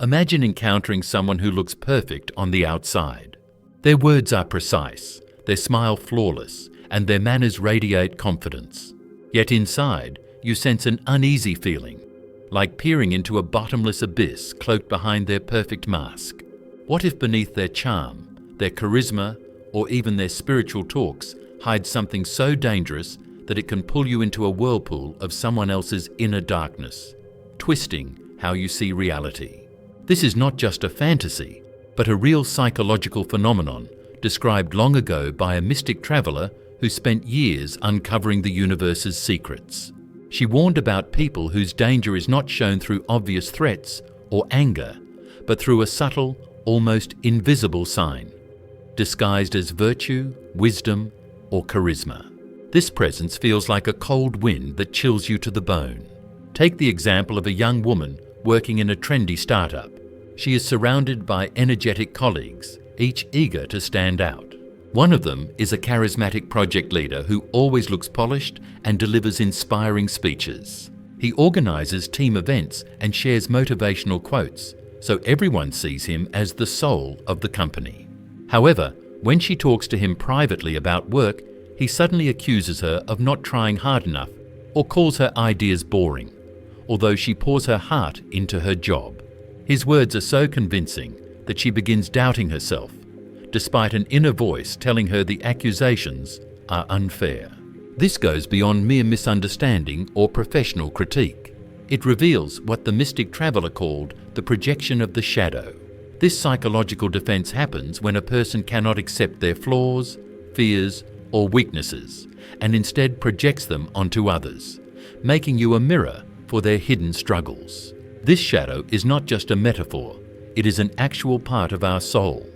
Imagine encountering someone who looks perfect on the outside. Their words are precise, their smile flawless, and their manners radiate confidence. Yet inside, you sense an uneasy feeling, like peering into a bottomless abyss cloaked behind their perfect mask. What if beneath their charm, their charisma, or even their spiritual talks hides something so dangerous that it can pull you into a whirlpool of someone else's inner darkness, twisting how you see reality? This is not just a fantasy, but a real psychological phenomenon described long ago by a mystic traveler who spent years uncovering the universe's secrets. She warned about people whose danger is not shown through obvious threats or anger, but through a subtle, almost invisible sign, disguised as virtue, wisdom, or charisma. This presence feels like a cold wind that chills you to the bone. Take the example of a young woman working in a trendy startup. She is surrounded by energetic colleagues, each eager to stand out. One of them is a charismatic project leader who always looks polished and delivers inspiring speeches. He organizes team events and shares motivational quotes, so everyone sees him as the soul of the company. However, when she talks to him privately about work, he suddenly accuses her of not trying hard enough or calls her ideas boring, although she pours her heart into her job. His words are so convincing that she begins doubting herself, despite an inner voice telling her the accusations are unfair. This goes beyond mere misunderstanding or professional critique. It reveals what the mystic traveler called the projection of the shadow. This psychological defense happens when a person cannot accept their flaws, fears, or weaknesses, and instead projects them onto others, making you a mirror for their hidden struggles. This shadow is not just a metaphor, it is an actual part of our soul.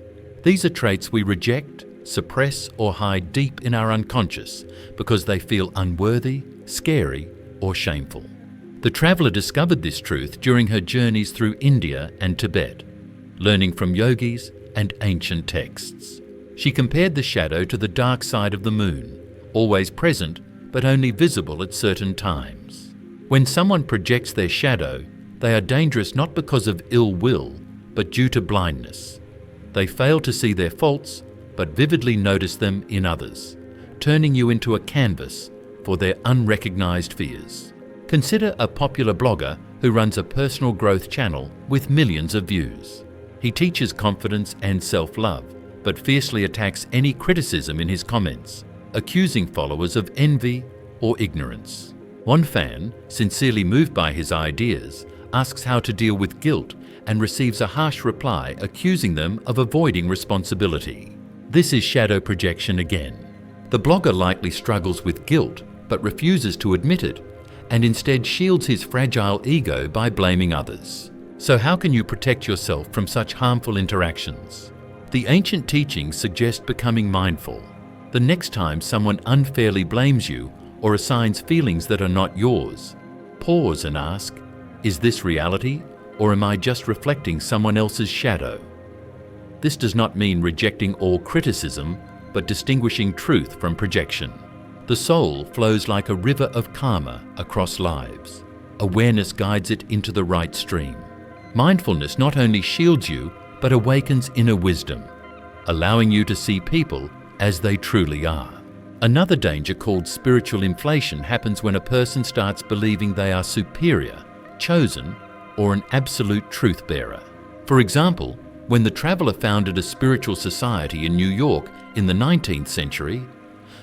These are traits we reject, suppress, or hide deep in our unconscious because they feel unworthy, scary, or shameful. The traveler discovered this truth during her journeys through India and Tibet, learning from yogis and ancient texts. She compared the shadow to the dark side of the moon, always present but only visible at certain times. When someone projects their shadow, they are dangerous not because of ill will, but due to blindness. They fail to see their faults, but vividly notice them in others, turning you into a canvas for their unrecognized fears. Consider a popular blogger who runs a personal growth channel with millions of views. He teaches confidence and self-love, but fiercely attacks any criticism in his comments, accusing followers of envy or ignorance. One fan, sincerely moved by his ideas, asks how to deal with guilt and receives a harsh reply accusing them of avoiding responsibility. This is shadow projection again. The blogger likely struggles with guilt but refuses to admit it, and instead shields his fragile ego by blaming others. So how can you protect yourself from such harmful interactions? The ancient teachings suggest becoming mindful. The next time someone unfairly blames you or assigns feelings that are not yours, pause and ask, is this reality, or am I just reflecting someone else's shadow? This does not mean rejecting all criticism, but distinguishing truth from projection. The soul flows like a river of karma across lives. Awareness guides it into the right stream. Mindfulness not only shields you, but awakens inner wisdom, allowing you to see people as they truly are. Another danger called spiritual inflation happens when a person starts believing they are superior, chosen, or an absolute truth bearer. For example, when the traveler founded a spiritual society in New York in the 19th century,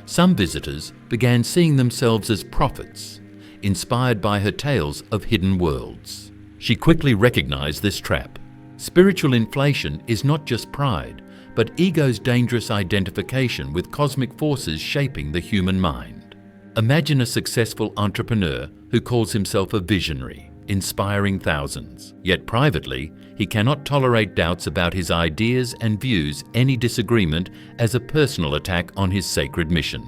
some visitors began seeing themselves as prophets, inspired by her tales of hidden worlds. She quickly recognized this trap. Spiritual inflation is not just pride, but ego's dangerous identification with cosmic forces shaping the human mind. Imagine a successful entrepreneur who calls himself a visionary, inspiring thousands. Yet privately, he cannot tolerate doubts about his ideas and views any disagreement as a personal attack on his sacred mission.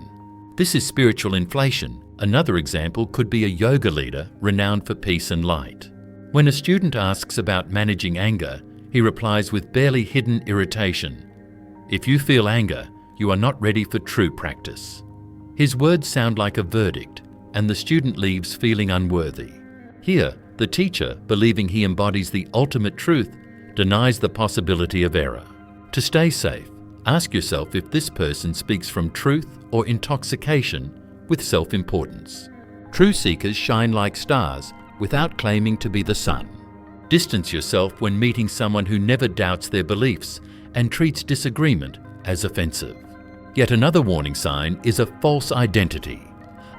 This is spiritual inflation. Another example could be a yoga leader renowned for peace and light. When a student asks about managing anger, he replies with barely hidden irritation, "If you feel anger, you are not ready for true practice." His words sound like a verdict, and the student leaves feeling unworthy. Here, the teacher, believing he embodies the ultimate truth, denies the possibility of error. To stay safe, ask yourself if this person speaks from truth or intoxication with self-importance. True seekers shine like stars without claiming to be the sun. Distance yourself when meeting someone who never doubts their beliefs and treats disagreement as offensive. Yet another warning sign is a false identity,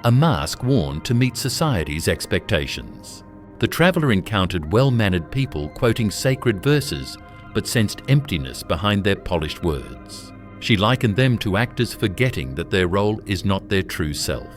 a mask worn to meet society's expectations. The traveller encountered well-mannered people quoting sacred verses but sensed emptiness behind their polished words. She likened them to actors forgetting that their role is not their true self.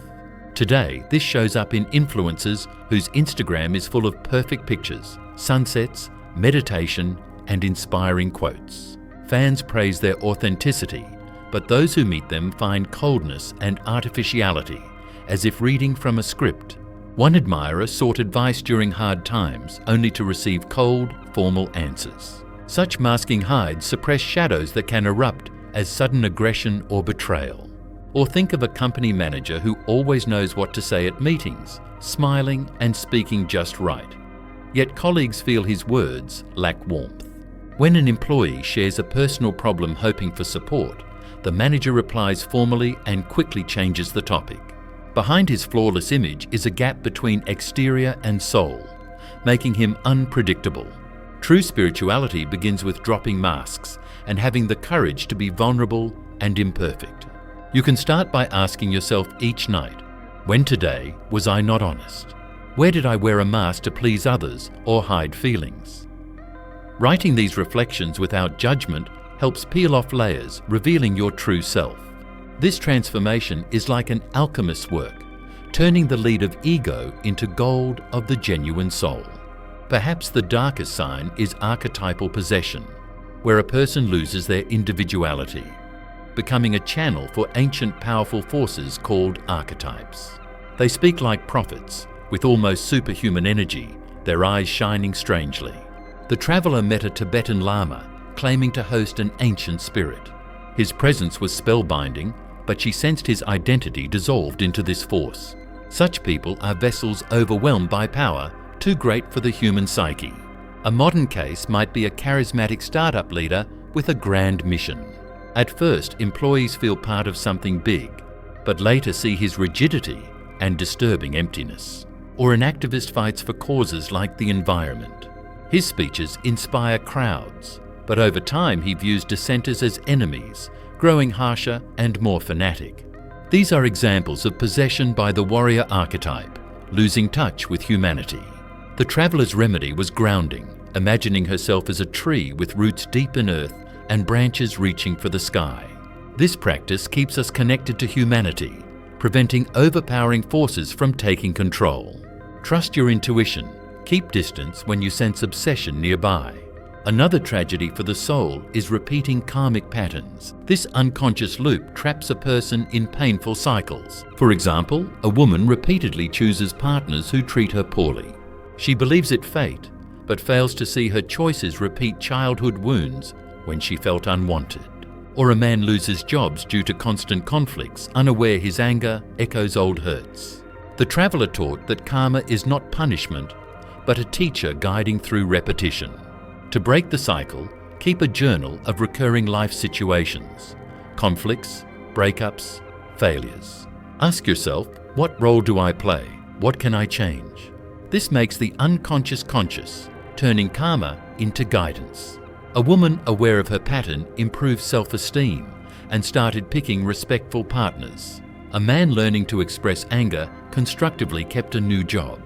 Today, this shows up in influencers whose Instagram is full of perfect pictures, sunsets, meditation, and inspiring quotes. Fans praise their authenticity, but those who meet them find coldness and artificiality, as if reading from a script. One admirer sought advice during hard times, only to receive cold, formal answers. Such masking hides suppress shadows that can erupt as sudden aggression or betrayal. Or think of a company manager who always knows what to say at meetings, smiling and speaking just right. Yet colleagues feel his words lack warmth. When an employee shares a personal problem hoping for support, the manager replies formally and quickly changes the topic. Behind his flawless image is a gap between exterior and soul, making him unpredictable. True spirituality begins with dropping masks and having the courage to be vulnerable and imperfect. You can start by asking yourself each night, when today was I not honest? Where did I wear a mask to please others or hide feelings? Writing these reflections without judgment helps peel off layers, revealing your true self. This transformation is like an alchemist's work, turning the lead of ego into gold of the genuine soul. Perhaps the darkest sign is archetypal possession, where a person loses their individuality, becoming a channel for ancient powerful forces called archetypes. They speak like prophets, with almost superhuman energy, their eyes shining strangely. The traveller met a Tibetan Lama, claiming to host an ancient spirit. His presence was spellbinding, but she sensed his identity dissolved into this force. Such people are vessels overwhelmed by power, too great for the human psyche. A modern case might be a charismatic startup leader with a grand mission. At first, employees feel part of something big, but later see his rigidity and disturbing emptiness. Or an activist fights for causes like the environment. His speeches inspire crowds, but over time he views dissenters as enemies, growing harsher and more fanatic. These are examples of possession by the warrior archetype, losing touch with humanity. The traveller's remedy was grounding, imagining herself as a tree with roots deep in earth and branches reaching for the sky. This practice keeps us connected to humanity, preventing overpowering forces from taking control. Trust your intuition. Keep distance when you sense obsession nearby. Another tragedy for the soul is repeating karmic patterns. This unconscious loop traps a person in painful cycles. For example, a woman repeatedly chooses partners who treat her poorly. She believes it fate, but fails to see her choices repeat childhood wounds when she felt unwanted. Or a man loses jobs due to constant conflicts, unaware his anger echoes old hurts. The traveller taught that karma is not punishment, but a teacher guiding through repetition. To break the cycle, keep a journal of recurring life situations, conflicts, breakups, failures. Ask yourself, what role do I play? What can I change? This makes the unconscious conscious, turning karma into guidance. A woman aware of her pattern improved self-esteem and started picking respectful partners. A man learning to express anger constructively kept a new job.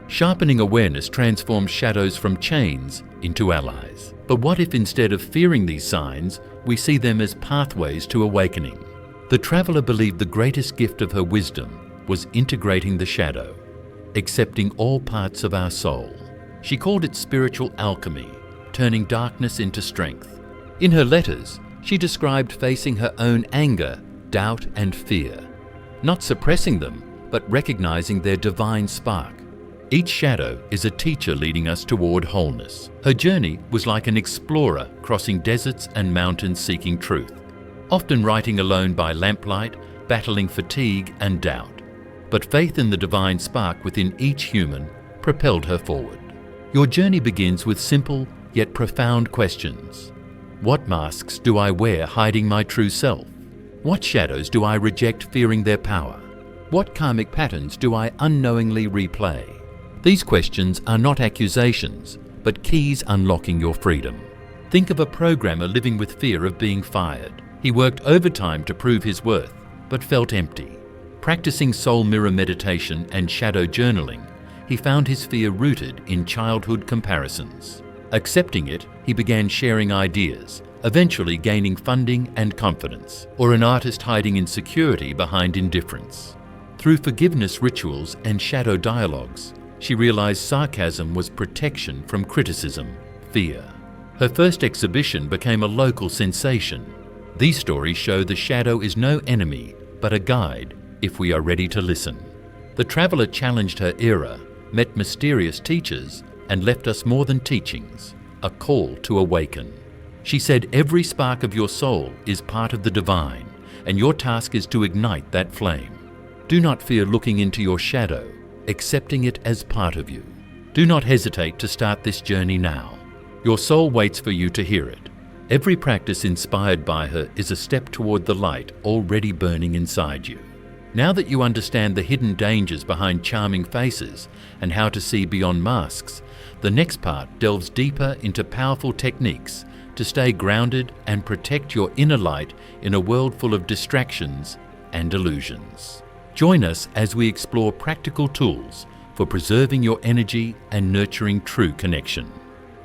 Sharpening awareness transforms shadows from chains into allies. But what if instead of fearing these signs, we see them as pathways to awakening? The traveller believed the greatest gift of her wisdom was integrating the shadow, accepting all parts of our soul. She called it spiritual alchemy, turning darkness into strength. In her letters, she described facing her own anger, doubt, and fear, not suppressing them, but recognizing their divine spark. Each shadow is a teacher leading us toward wholeness. Her journey was like an explorer crossing deserts and mountains seeking truth, often writing alone by lamplight, battling fatigue and doubt. But faith in the divine spark within each human propelled her forward. Your journey begins with simple yet profound questions. What masks do I wear hiding my true self? What shadows do I reject fearing their power? What karmic patterns do I unknowingly replay? These questions are not accusations, but keys unlocking your freedom. Think of a programmer living with fear of being fired. He worked overtime to prove his worth, but felt empty. Practicing soul mirror meditation and shadow journaling, he found his fear rooted in childhood comparisons. Accepting it, he began sharing ideas, eventually gaining funding and confidence, or an artist hiding insecurity behind indifference. Through forgiveness rituals and shadow dialogues, she realized sarcasm was protection from criticism, fear. Her first exhibition became a local sensation. These stories show the shadow is no enemy, but a guide if we are ready to listen. The traveler challenged her era, met mysterious teachers, and left us more than teachings, a call to awaken. She said every spark of your soul is part of the divine, and your task is to ignite that flame. Do not fear looking into your shadow, accepting it as part of you. Do not hesitate to start this journey now. Your soul waits for you to hear it. Every practice inspired by her is a step toward the light already burning inside you. Now that you understand the hidden dangers behind charming faces and how to see beyond masks, the next part delves deeper into powerful techniques to stay grounded and protect your inner light in a world full of distractions and illusions. Join us as we explore practical tools for preserving your energy and nurturing true connection.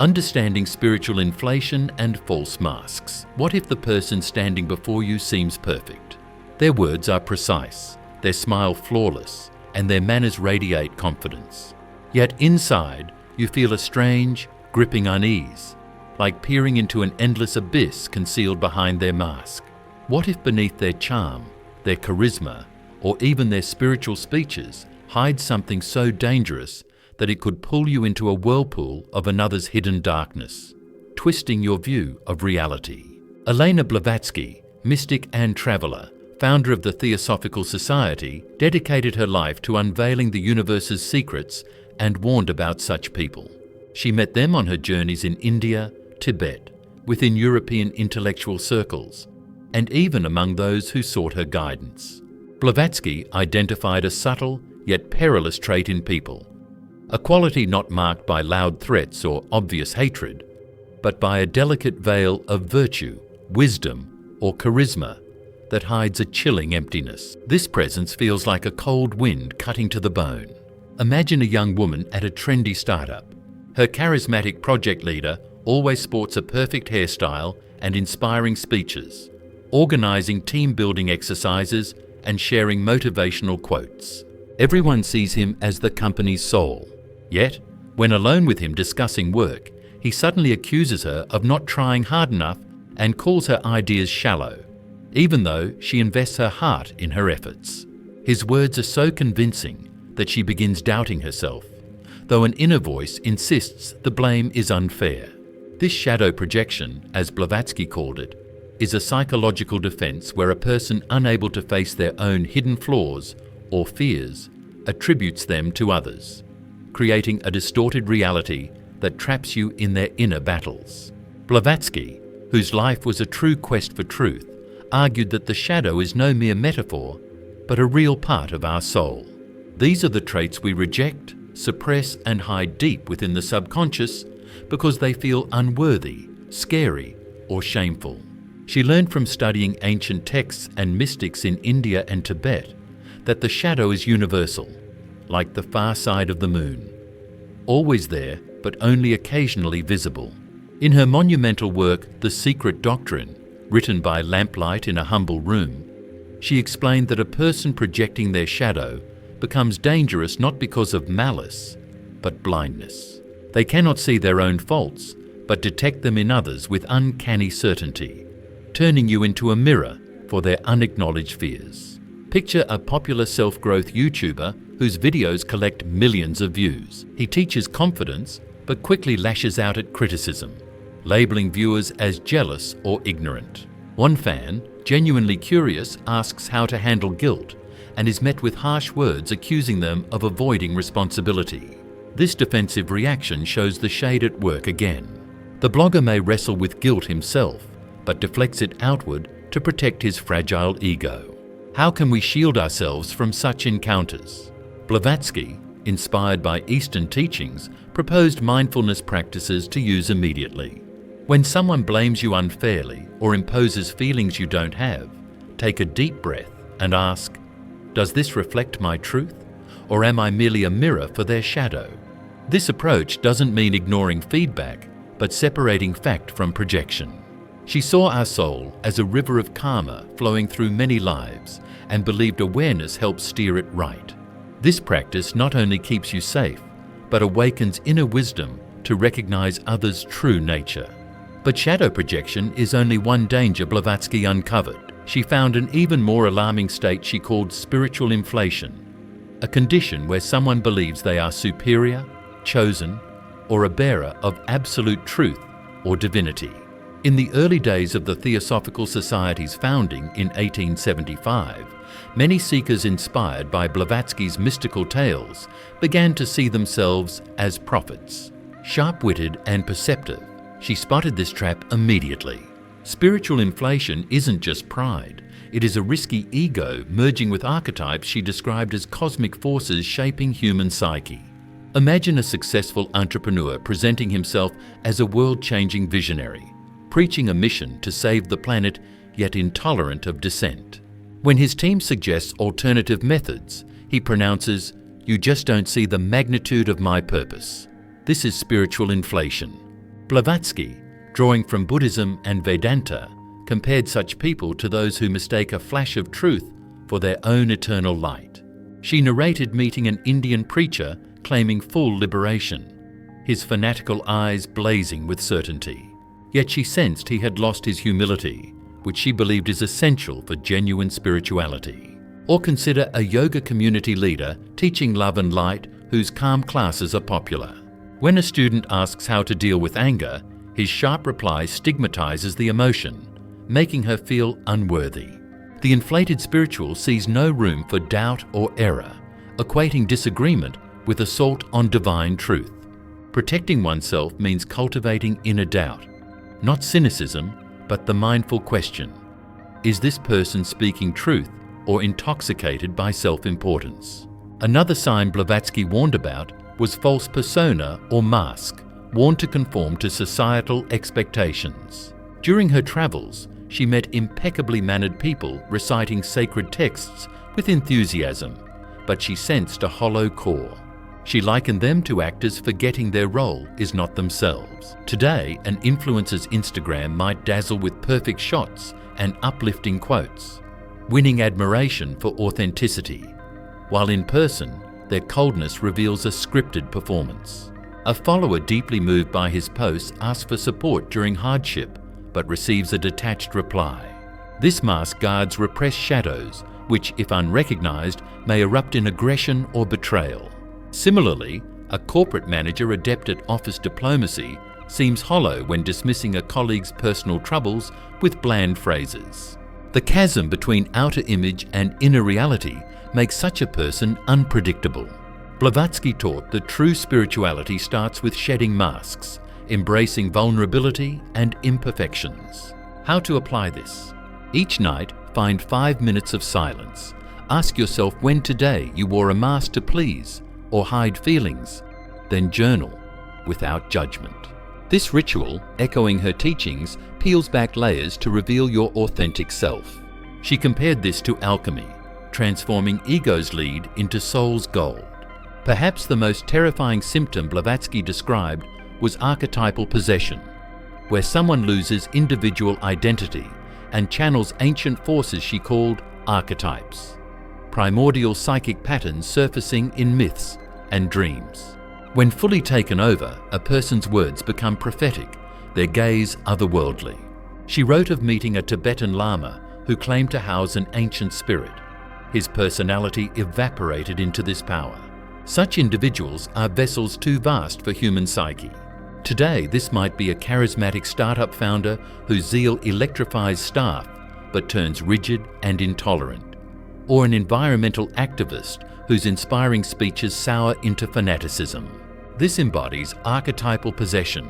Understanding spiritual inflation and false masks. What if the person standing before you seems perfect? Their words are precise, their smile flawless, and their manners radiate confidence. Yet inside, you feel a strange, gripping unease, like peering into an endless abyss concealed behind their mask. What if beneath their charm, their charisma, or even their spiritual speeches hides something so dangerous that it could pull you into a whirlpool of another's hidden darkness, twisting your view of reality? Elena Blavatsky, mystic and traveler, founder of the Theosophical Society, dedicated her life to unveiling the universe's secrets and warned about such people. She met them on her journeys in India, Tibet, within European intellectual circles, and even among those who sought her guidance. Blavatsky identified a subtle yet perilous trait in people, a quality not marked by loud threats or obvious hatred, but by a delicate veil of virtue, wisdom, or charisma that hides a chilling emptiness. This presence feels like a cold wind cutting to the bone. Imagine a young woman at a trendy startup. Her charismatic project leader always sports a perfect hairstyle and inspiring speeches, organizing team-building exercises and sharing motivational quotes. Everyone sees him as the company's soul. Yet, when alone with him discussing work, he suddenly accuses her of not trying hard enough and calls her ideas shallow, even though she invests her heart in her efforts. His words are so convincing that she begins doubting herself, though an inner voice insists the blame is unfair. This shadow projection, as Blavatsky called it, is a psychological defense where a person unable to face their own hidden flaws or fears attributes them to others, creating a distorted reality that traps you in their inner battles. Blavatsky, whose life was a true quest for truth, argued that the shadow is no mere metaphor, but a real part of our soul. These are the traits we reject, suppress, and hide deep within the subconscious because they feel unworthy, scary, or shameful. She learned from studying ancient texts and mystics in India and Tibet that the shadow is universal, like the far side of the moon, always there but only occasionally visible. In her monumental work, The Secret Doctrine, written by lamplight in a humble room, she explained that a person projecting their shadow becomes dangerous not because of malice, but blindness. They cannot see their own faults, but detect them in others with uncanny certainty, turning you into a mirror for their unacknowledged fears. Picture a popular self-growth YouTuber whose videos collect millions of views. He teaches confidence, but quickly lashes out at criticism, labeling viewers as jealous or ignorant. One fan, genuinely curious, asks how to handle guilt and is met with harsh words accusing them of avoiding responsibility. This defensive reaction shows the shade at work again. The blogger may wrestle with guilt himself, but deflects it outward to protect his fragile ego. How can we shield ourselves from such encounters? Blavatsky, inspired by Eastern teachings, proposed mindfulness practices to use immediately. When someone blames you unfairly or imposes feelings you don't have, take a deep breath and ask, "Does this reflect my truth, or am I merely a mirror for their shadow?" This approach doesn't mean ignoring feedback, but separating fact from projection. She saw our soul as a river of karma flowing through many lives and believed awareness helps steer it right. This practice not only keeps you safe, but awakens inner wisdom to recognize others' true nature. But shadow projection is only one danger Blavatsky uncovered. She found an even more alarming state she called spiritual inflation, a condition where someone believes they are superior, chosen, or a bearer of absolute truth or divinity. In the early days of the Theosophical Society's founding in 1875, many seekers inspired by Blavatsky's mystical tales began to see themselves as prophets. Sharp-witted and perceptive, she spotted this trap immediately. Spiritual inflation isn't just pride. It is a risky ego merging with archetypes she described as cosmic forces shaping human psyche. Imagine a successful entrepreneur presenting himself as a world-changing visionary, preaching a mission to save the planet, yet intolerant of dissent. When his team suggests alternative methods, he pronounces, "You just don't see the magnitude of my purpose." This is spiritual inflation. Blavatsky, drawing from Buddhism and Vedanta, compared such people to those who mistake a flash of truth for their own eternal light. She narrated meeting an Indian preacher claiming full liberation, his fanatical eyes blazing with certainty. Yet she sensed he had lost his humility, which she believed is essential for genuine spirituality. Or consider a yoga community leader teaching love and light whose calm classes are popular. When a student asks how to deal with anger, his sharp reply stigmatizes the emotion, making her feel unworthy. The inflated spiritual sees no room for doubt or error, equating disagreement with assault on divine truth. Protecting oneself means cultivating inner doubt, not cynicism, but the mindful question, is this person speaking truth or intoxicated by self-importance? Another sign Blavatsky warned about was false persona or mask, worn to conform to societal expectations. During her travels, she met impeccably mannered people reciting sacred texts with enthusiasm, but she sensed a hollow core. She likened them to actors forgetting their role is not themselves. Today, an influencer's Instagram might dazzle with perfect shots and uplifting quotes, winning admiration for authenticity, while in person, their coldness reveals a scripted performance. A follower deeply moved by his posts asks for support during hardship, but receives a detached reply. This mask guards repressed shadows, which, if unrecognized, may erupt in aggression or betrayal. Similarly, a corporate manager adept at office diplomacy seems hollow when dismissing a colleague's personal troubles with bland phrases. The chasm between outer image and inner reality makes such a person unpredictable. Blavatsky taught that true spirituality starts with shedding masks, embracing vulnerability and imperfections. How to apply this? Each night, find 5 minutes of silence. Ask yourself when today you wore a mask to please or hide feelings, then journal without judgment. This ritual, echoing her teachings, peels back layers to reveal your authentic self. She compared this to alchemy, transforming ego's lead into soul's gold. Perhaps the most terrifying symptom Blavatsky described was archetypal possession, where someone loses individual identity and channels ancient forces she called archetypes, primordial psychic patterns surfacing in myths and dreams. When fully taken over, a person's words become prophetic, their gaze otherworldly. She wrote of meeting a Tibetan Lama who claimed to house an ancient spirit. His personality evaporated into this power. Such individuals are vessels too vast for human psyche. Today, this might be a charismatic startup founder whose zeal electrifies staff but turns rigid and intolerant, or an environmental activist whose inspiring speeches sour into fanaticism. This embodies archetypal possession.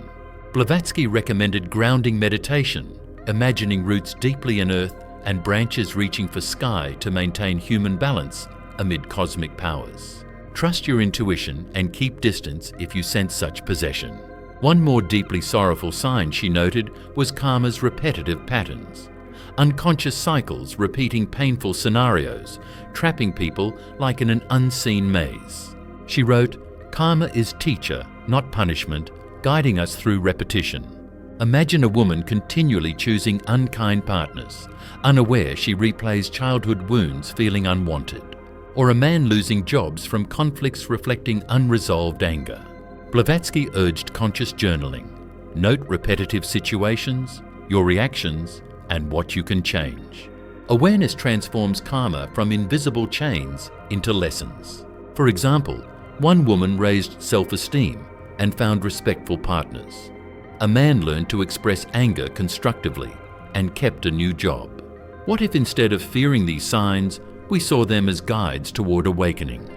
Blavatsky recommended grounding meditation, imagining roots deeply in earth and branches reaching for sky to maintain human balance amid cosmic powers. Trust your intuition and keep distance if you sense such possession. One more deeply sorrowful sign she noted was karma's repetitive patterns. Unconscious cycles repeating painful scenarios, trapping people like in an unseen maze. She wrote, "Karma is teacher, not punishment, guiding us through repetition." Imagine a woman continually choosing unkind partners, unaware she replays childhood wounds feeling unwanted. Or a man losing jobs from conflicts reflecting unresolved anger. Blavatsky urged conscious journaling. Note repetitive situations, your reactions, and what you can change. Awareness transforms karma from invisible chains into lessons. For example, one woman raised self-esteem and found respectful partners. A man learned to express anger constructively and kept a new job. What if instead of fearing these signs, we saw them as guides toward awakening?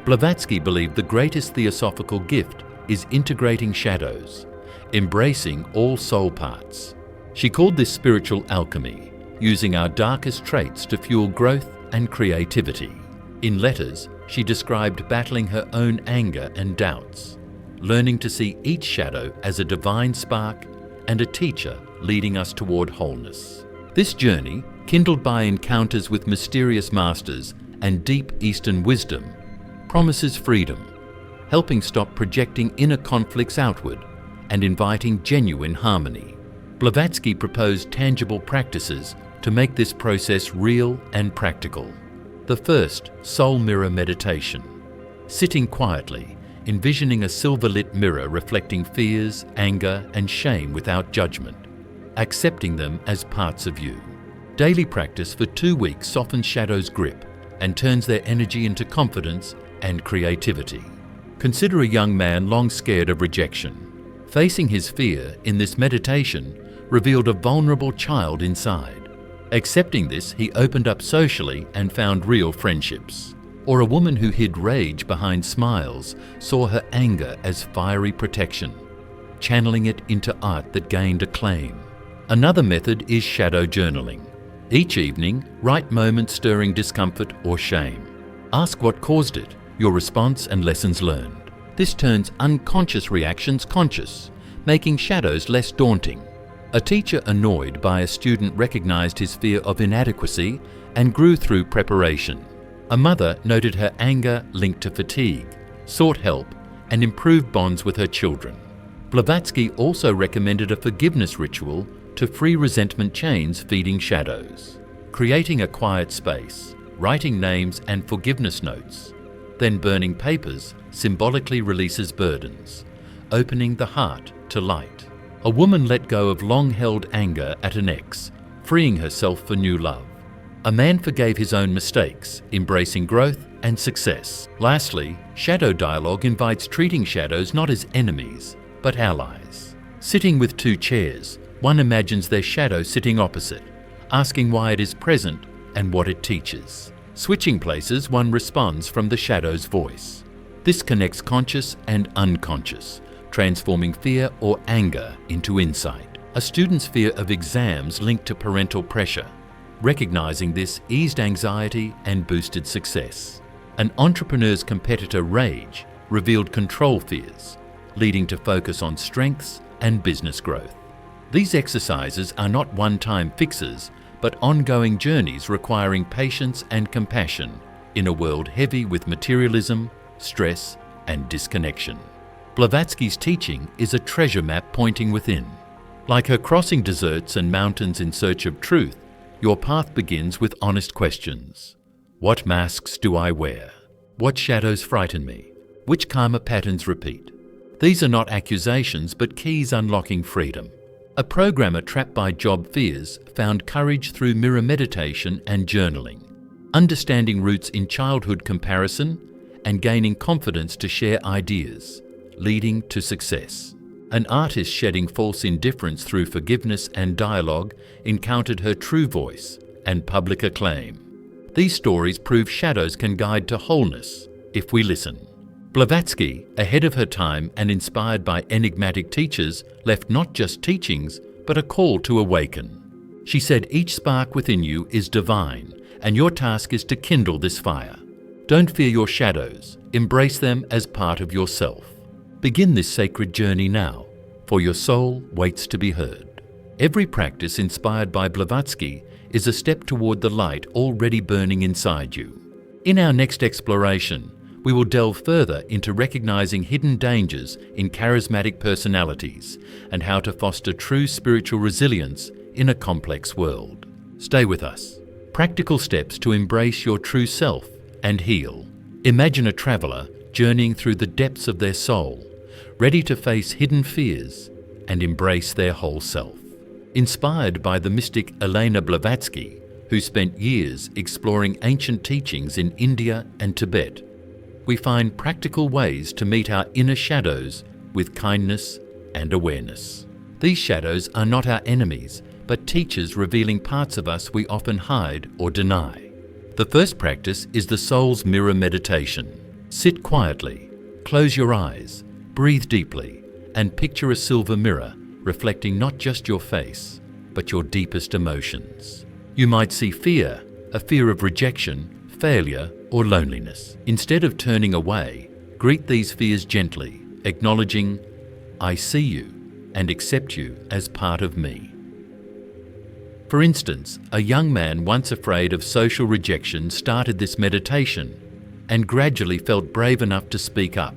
Blavatsky believed the greatest theosophical gift is integrating shadows, embracing all soul parts. She called this spiritual alchemy, using our darkest traits to fuel growth and creativity. In letters, she described battling her own anger and doubts, learning to see each shadow as a divine spark and a teacher leading us toward wholeness. This journey, kindled by encounters with mysterious masters and deep Eastern wisdom, promises freedom, helping stop projecting inner conflicts outward and inviting genuine harmony. Blavatsky proposed tangible practices to make this process real and practical. The first, soul mirror meditation. Sitting quietly, envisioning a silver-lit mirror reflecting fears, anger, and shame without judgment, accepting them as parts of you. Daily practice for 2 weeks softens shadows' grip and turns their energy into confidence and creativity. Consider a young man long scared of rejection. Facing his fear in this meditation revealed a vulnerable child inside. Accepting this, he opened up socially and found real friendships. Or a woman who hid rage behind smiles saw her anger as fiery protection, channeling it into art that gained acclaim. Another method is shadow journaling. Each evening, write moments stirring discomfort or shame. Ask what caused it, your response and lessons learned. This turns unconscious reactions conscious, making shadows less daunting. A teacher annoyed by a student recognized his fear of inadequacy and grew through preparation. A mother noted her anger linked to fatigue, sought help, and improved bonds with her children. Blavatsky also recommended a forgiveness ritual to free resentment chains feeding shadows. Creating a quiet space, writing names and forgiveness notes, then burning papers symbolically releases burdens, opening the heart to light. A woman let go of long-held anger at an ex, freeing herself for new love. A man forgave his own mistakes, embracing growth and success. Lastly, shadow dialogue invites treating shadows not as enemies, but allies. Sitting with 2 chairs, one imagines their shadow sitting opposite, asking why it is present and what it teaches. Switching places, one responds from the shadow's voice. This connects conscious and unconscious, transforming fear or anger into insight. A student's fear of exams linked to parental pressure. Recognizing this eased anxiety and boosted success. An entrepreneur's competitor rage revealed control fears, leading to focus on strengths and business growth. These exercises are not one-time fixes, but ongoing journeys requiring patience and compassion in a world heavy with materialism, stress, and disconnection. Blavatsky's teaching is a treasure map pointing within. Like her crossing deserts and mountains in search of truth, your path begins with honest questions. What masks do I wear? What shadows frighten me? Which karma patterns repeat? These are not accusations, but keys unlocking freedom. A programmer trapped by job fears found courage through mirror meditation and journaling, understanding roots in childhood comparison, and gaining confidence to share ideas, leading to success. An artist shedding false indifference through forgiveness and dialogue encountered her true voice and public acclaim. These stories prove shadows can guide to wholeness if we listen. Blavatsky, ahead of her time and inspired by enigmatic teachers, left not just teachings, but a call to awaken. She said each spark within you is divine, and your task is to kindle this fire. Don't fear your shadows, embrace them as part of yourself. Begin this sacred journey now, for your soul waits to be heard. Every practice inspired by Blavatsky is a step toward the light already burning inside you. In our next exploration, we will delve further into recognizing hidden dangers in charismatic personalities and how to foster true spiritual resilience in a complex world. Stay with us. Practical steps to embrace your true self and heal. Imagine a traveler journeying through the depths of their soul, ready to face hidden fears and embrace their whole self. Inspired by the mystic Elena Blavatsky, who spent years exploring ancient teachings in India and Tibet, we find practical ways to meet our inner shadows with kindness and awareness. These shadows are not our enemies, but teachers revealing parts of us we often hide or deny. The first practice is the soul's mirror meditation. Sit quietly, close your eyes, breathe deeply, and picture a silver mirror reflecting not just your face, but your deepest emotions. You might see fear, a fear of rejection, failure, or loneliness. Instead of turning away, greet these fears gently, acknowledging, "I see you and accept you as part of me." For instance, a young man once afraid of social rejection started this meditation and gradually felt brave enough to speak up,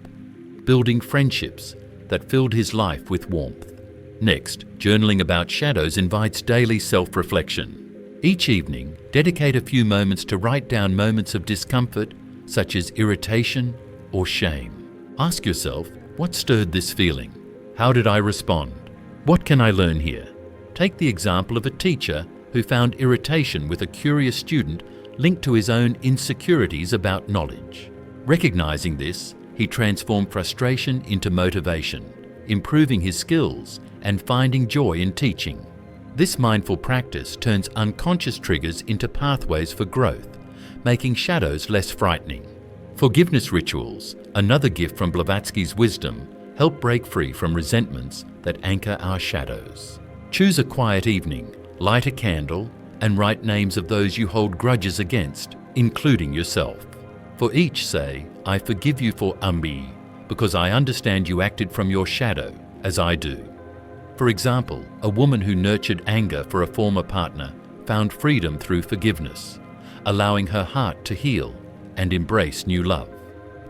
building friendships that filled his life with warmth. Next, journaling about shadows invites daily self-reflection. Each evening, dedicate a few moments to write down moments of discomfort, such as irritation or shame. Ask yourself, what stirred this feeling? How did I respond? What can I learn here? Take the example of a teacher who found irritation with a curious student linked to his own insecurities about knowledge. Recognizing this, he transformed frustration into motivation, improving his skills and finding joy in teaching. This mindful practice turns unconscious triggers into pathways for growth, making shadows less frightening. Forgiveness rituals, another gift from Blavatsky's wisdom, help break free from resentments that anchor our shadows. Choose a quiet evening, light a candle, and write names of those you hold grudges against, including yourself. For each say, "I forgive you for Ambi, because I understand you acted from your shadow, as I do." For example, a woman who nurtured anger for a former partner found freedom through forgiveness, allowing her heart to heal and embrace new love.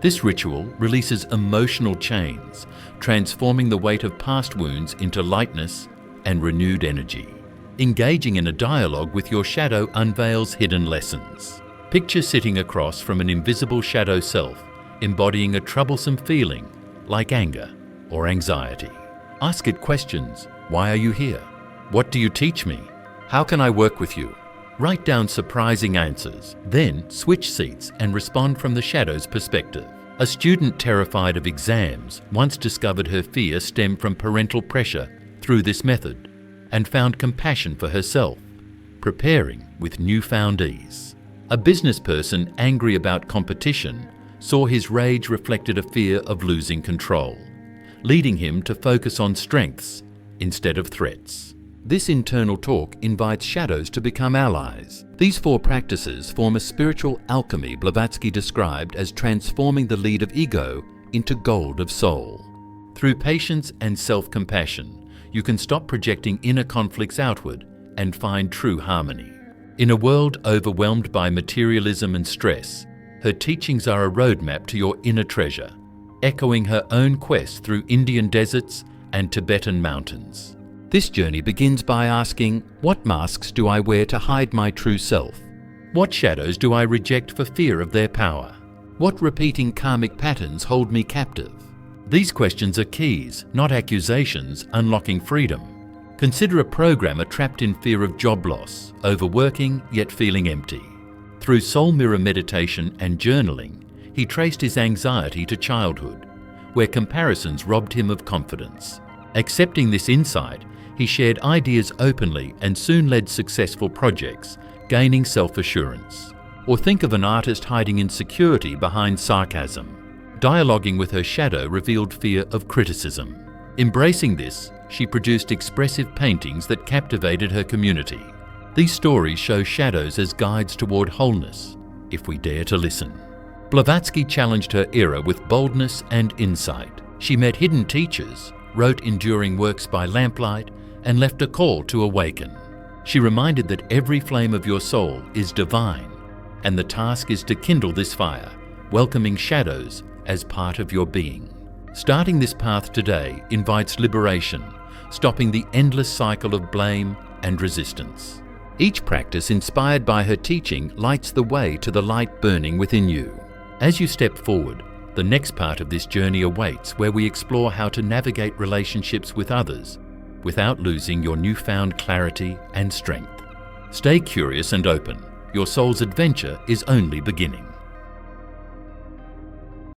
This ritual releases emotional chains, transforming the weight of past wounds into lightness and renewed energy. Engaging in a dialogue with your shadow unveils hidden lessons. Picture sitting across from an invisible shadow self, embodying a troublesome feeling like anger or anxiety. Ask it questions. Why are you here? What do you teach me? How can I work with you? Write down surprising answers, then switch seats and respond from the shadow's perspective. A student terrified of exams once discovered her fear stemmed from parental pressure through this method and found compassion for herself, preparing with newfound ease. A business person angry about competition saw his rage reflected a fear of losing control, leading him to focus on strengths instead of threats. This internal talk invites shadows to become allies. These 4 practices form a spiritual alchemy Blavatsky described as transforming the lead of ego into gold of soul. Through patience and self-compassion, you can stop projecting inner conflicts outward and find true harmony. In a world overwhelmed by materialism and stress, her teachings are a roadmap to your inner treasure, echoing her own quest through Indian deserts and Tibetan mountains. This journey begins by asking, what masks do I wear to hide my true self? What shadows do I reject for fear of their power? What repeating karmic patterns hold me captive? These questions are keys, not accusations, unlocking freedom. Consider a programmer trapped in fear of job loss, overworking yet feeling empty. Through soul mirror meditation and journaling, he traced his anxiety to childhood, where comparisons robbed him of confidence. Accepting this insight, he shared ideas openly and soon led successful projects, gaining self-assurance. Or think of an artist hiding insecurity behind sarcasm. Dialoguing with her shadow revealed fear of criticism. Embracing this, she produced expressive paintings that captivated her community. These stories show shadows as guides toward wholeness, if we dare to listen. Blavatsky challenged her era with boldness and insight. She met hidden teachers, wrote enduring works by lamplight, and left a call to awaken. She reminded that every flame of your soul is divine, and the task is to kindle this fire, welcoming shadows as part of your being. Starting this path today invites liberation, stopping the endless cycle of blame and resistance. Each practice inspired by her teaching lights the way to the light burning within you. As you step forward, the next part of this journey awaits, where we explore how to navigate relationships with others without losing your newfound clarity and strength. Stay curious and open. Your soul's adventure is only beginning.